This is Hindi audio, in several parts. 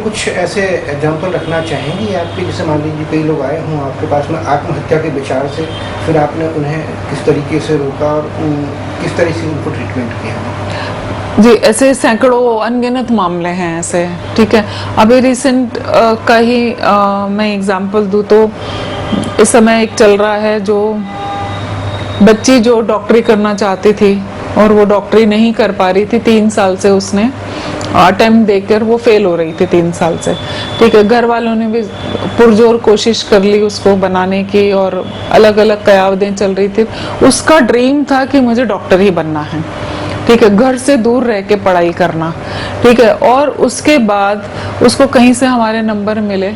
कुछ ऐसे एग्जाम्पल रखना चाहेंगी आपके, जैसे मान लीजिए कई लोग आए हों आपके पास में आत्महत्या के विचार से, फिर आपने उन्हें किस तरीके से रोका और किस तरह से उनको ट्रीटमेंट किया? जी, ऐसे सैकड़ों अनगिनत मामले हैं ऐसे, ठीक है। अभी रिसेंट का ही मैं एग्जांपल दूं तो इस समय एक चल रहा है, जो बच्ची जो डॉक्टरी करना चाहती थी और वो डॉक्टरी नहीं कर पा रही थी, 3 साल से उसने अटेम्प्ट देकर वो फेल हो रही थी 3 साल से, ठीक है। घर वालों ने भी पुरजोर कोशिश कर ली उसको बनाने की और अलग अलग कयावतें चल रही थी। उसका ड्रीम था कि मुझे डॉक्टर ही बनना है, ठीक है, घर से दूर रह के पढ़ाई करना, ठीक है। और उसके बाद उसको कहीं से हमारे नंबर मिले,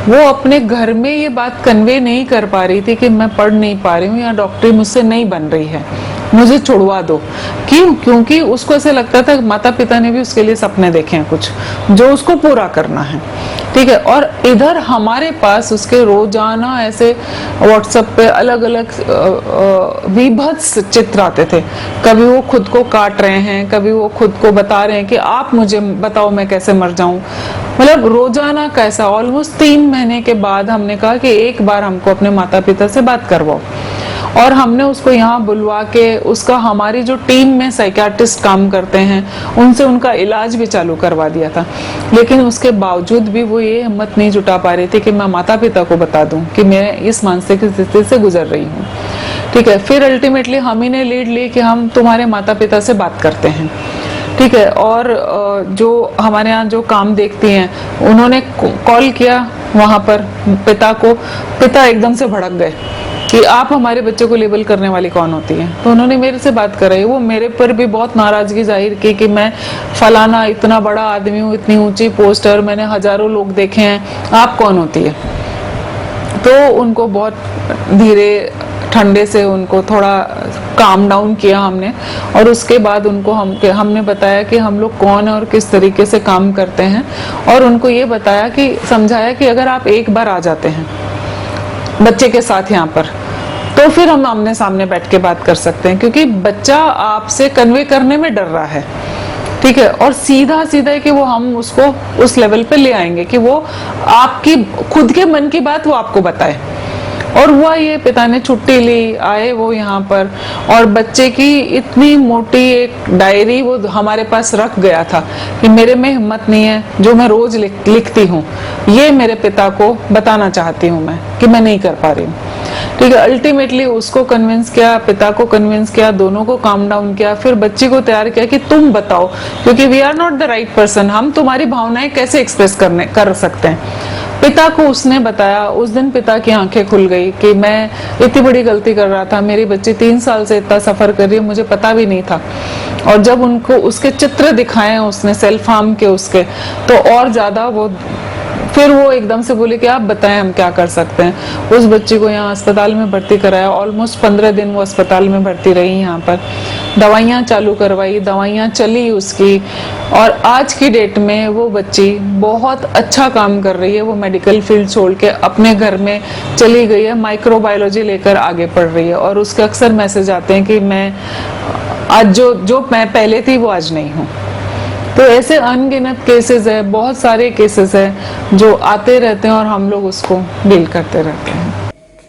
वो अपने घर में ये बात कन्वे नहीं कर पा रही थी कि मैं पढ़ नहीं पा रही हूँ या डॉक्टरी मुझसे नहीं बन रही है, मुझे छुड़वा दो। क्यों? क्योंकि उसको ऐसे लगता था माता पिता ने भी उसके लिए सपने देखे हैं कुछ जो उसको पूरा करना है, ठीक है। और इधर हमारे पास उसके रोजाना ऐसे व्हाट्सएप पे अलग अलग विभत्स चित्र आते थे। कभी वो खुद को काट रहे हैं, कभी वो खुद को बता रहे हैं कि आप मुझे बताओ मैं कैसे मर जाऊं, मतलब रोजाना कैसा। ऑलमोस्ट 3 महीने के बाद हमने कहा कि एक बार हमको अपने माता पिता से बात करवाओ, और हमने उसको यहाँ बुलवा के उसका, हमारी जो टीम में साइकियाट्रिस्ट काम करते हैं उनसे उनका इलाज भी चालू करवा दिया था। लेकिन उसके बावजूद भी वो ये हिम्मत नहीं जुटा पा रही थी कि मैं माता पिता को बता दूं कि मैं इस मानसिक स्थिति से गुजर रही हूँ, ठीक है। फिर अल्टीमेटली हम ही ने लीड ली कि हम तुम्हारे माता पिता से बात करते हैं, ठीक है। और जो हमारे यहाँ जो काम देखती हैं उन्होंने कॉल किया वहाँ पर पिता को। पिता एकदम से भड़क गए कि आप हमारे बच्चे को लेबल करने वाली कौन होती है। तो उन्होंने मेरे से बात कराई, वो मेरे पर भी बहुत नाराजगी जाहिर की कि मैं फलाना इतना बड़ा आदमी हूँ, इतनी ऊंची पोस्टर, मैंने हजारों लोग देखे हैं, आप कौन होती है। तो उनको बहुत धीरे ठंडे से उनको थोड़ा काम डाउन किया हमने, और उसके बाद उनको हमने बताया कि हम लोग कौन है और किस तरीके से काम करते हैं, और उनको ये बताया कि समझाया कि अगर आप एक बार आ जाते हैं बच्चे के साथ यहाँ पर, तो फिर हम आमने सामने बैठ के बात कर सकते हैं, क्योंकि बच्चा आपसे कन्वे करने में डर रहा है, ठीक है। और सीधा सीधा है कि वो हम उसको उस लेवल पे ले आएंगे कि वो आपकी खुद के मन की बात वो आपको बताए। और हुआ ये, पिता ने छुट्टी ली, आए वो यहाँ पर, और बच्चे की इतनी मोटी एक डायरी वो हमारे पास रख गया था कि मेरे में हिम्मत नहीं है, जो मैं रोज लिखती हूँ ये मेरे पिता को बताना चाहती हूँ मैं कि मैं नहीं कर पा रही हूँ, ठीक है। अल्टीमेटली उसको कन्विंस किया, पिता को कन्विंस किया, दोनों को काम डाउन किया, फिर बच्ची को तैयार किया कि तुम बताओ, क्योंकि we are not the right person, हम तुम्हारी भावनाएं कैसे एक्सप्रेस कर सकते हैं। पिता को उसने बताया। उस दिन पिता की आंखें खुल गई कि मैं इतनी बड़ी गलती कर रहा था, मेरी बच्ची 3 साल से इतना सफर कर रही है, मुझे पता भी नहीं था। और जब उनको उसके चित्र दिखाए उसने सेल्फ हार्म के उसके, तो और ज्यादा वो, फिर वो एकदम से बोले कि आप बताएं हम क्या कर सकते हैं। उस बच्ची को यहाँ अस्पताल में भर्ती कराया, ऑलमोस्ट 15 दिन वो अस्पताल में भर्ती रही यहाँ पर, दवाइयाँ चालू करवाई, दवाइयाँ चली उसकी, और आज की डेट में वो बच्ची बहुत अच्छा काम कर रही है। वो मेडिकल फील्ड छोड़ के अपने घर में चली गई है, माइक्रोबायोलॉजी लेकर आगे पढ़ रही है। और उसके अक्सर मैसेज आते हैं कि मैं आज जो मैं पहले थी वो आज नहीं हूँ। तो ऐसे अनगिनत केसेस है, बहुत सारे केसेस है जो आते रहते हैं और हम लोग उसको डील करते रहते हैं।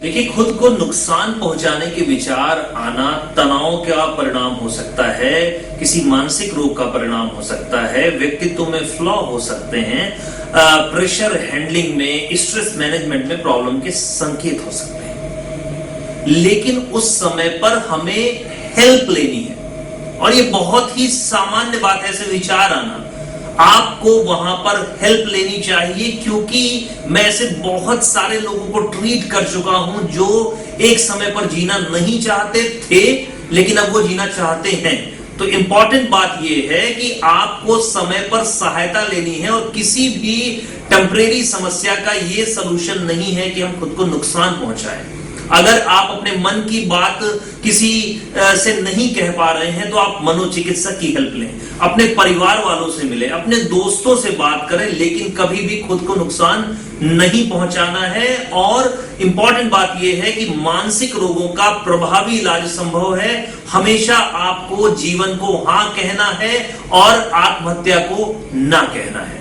देखिए, खुद को नुकसान पहुंचाने के विचार आना तनाव का परिणाम हो सकता है, किसी मानसिक रोग का परिणाम हो सकता है, व्यक्तित्व में फ्लॉ हो सकते हैं, प्रेशर हैंडलिंग में, स्ट्रेस मैनेजमेंट में प्रॉब्लम के संकेत हो सकते हैं। लेकिन उस समय पर हमें हेल्प लेनी है, और ये बहुत ही सामान्य बात है ऐसे विचार आना। आपको वहां पर हेल्प लेनी चाहिए, क्योंकि मैं ऐसे बहुत सारे लोगों को ट्रीट कर चुका हूं जो एक समय पर जीना नहीं चाहते थे लेकिन अब वो जीना चाहते हैं। तो इंपॉर्टेंट बात यह है कि आपको समय पर सहायता लेनी है, और किसी भी टेम्परेरी समस्या का ये सलूशन नहीं है कि हम खुद को नुकसान पहुंचाएं। अगर आप अपने मन की बात किसी से नहीं कह पा रहे हैं तो आप मनोचिकित्सक की हेल्प लें, अपने परिवार वालों से मिलें, अपने दोस्तों से बात करें, लेकिन कभी भी खुद को नुकसान नहीं पहुंचाना है। और इंपॉर्टेंट बात यह है कि मानसिक रोगों का प्रभावी इलाज संभव है। हमेशा आपको जीवन को हाँ कहना है और आत्महत्या को ना कहना है।